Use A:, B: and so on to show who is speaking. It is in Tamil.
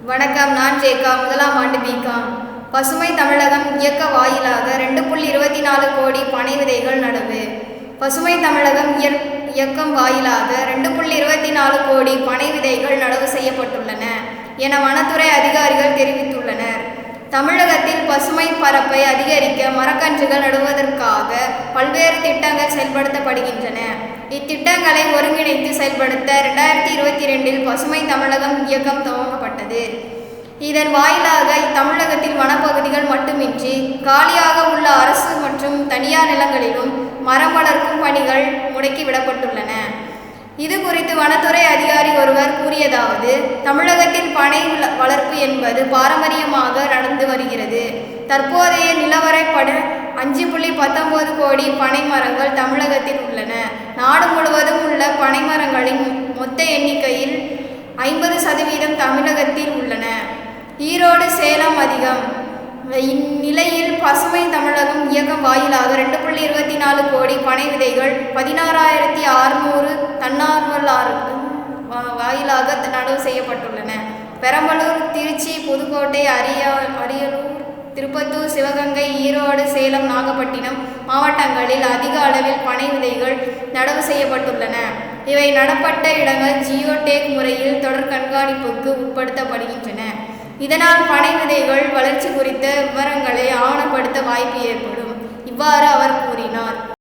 A: வணக்கம். நான் ஜேகா, முதலாம் ஆண்டு பிகாம். பசுமை தமிழகம் இயக்க வாயிலாக 2.24 கோடி பனை விதைகள் நடவு. பசுமை தமிழகம் இயக்கம் வாயிலாக 2.24 கோடி பனை விதைகள் நடவு செய்யப்பட்டுள்ளன என வனத்துறை அதிகாரிகள் தெரிவித்துள்ளனர். தமிழகத்தில் பசுமை பரப்பை அதிகரிக்க மரக்கன்றுகள் நடுவதற்காக பல்வேறு திட்டங்கள் செயல்படுத்தப்படுகின்றன. இத்திட்டங்களை ஒருங்கிணைத்து செயல்படுத்த 2022 பசுமை தமிழகம் இயக்கம் துவங்கப்பட்டது. இதன் வாயிலாக தமிழகத்தில் வனப்பகுதிகள் மட்டுமின்றி காலியாக உள்ள அரசு மற்றும் தனியார் நிலங்களிலும் மரம் வளர்க்கும் பணிகள் முடக்கிவிடப்பட்டுள்ளன. இது குறித்து வனத்துறை அதிகாரி ஒருவர் கூறியதாவது: தமிழகத்தில் பனை வளர்ப்பு என்பது பாரம்பரியமாக நடந்து வருகிறது. தற்போதைய நிலவரைப்படி 5.19 கோடி பனை மரங்கள் தமிழகத்தில் உள்ளன. நாடு முழுவதும் உள்ள பனை மரங்களின் மொத்த எண்ணிக்கையில் 50% தமிழகத்தில் உள்ளன. ஈரோடு, சேலம் அதிகம். இந்நிலையில் பசுமை தமிழகம் இயக்கம் வாயிலாக 2.24 கோடி பனை விதைகள் 16,600 தன்னார்வலர் வாயிலாக நடவு செய்யப்பட்டுள்ளன. பெரம்பலூர், திருச்சி, புதுக்கோட்டை, அரியலூர், திருப்பத்தூர், சிவகங்கை, ஈரோடு, சேலம், நாகப்பட்டினம் மாவட்டங்களில் அதிக அளவில் பனை விதைகள் நடவு செய்யப்பட்டுள்ளன. இவை நடப்பட்ட இடங்கள் ஜியோடேக் முறையில் தொடர் கண்காணிப்புக்கு உட்படுத்தப்படுகின்றன. இதனால் பனை விதைகள் வளர்ச்சி குறித்த விவரங்களை ஆவணப்படுத்த வாய்ப்பு ஏற்படும். இவ்வாறு அவர் கூறினார்.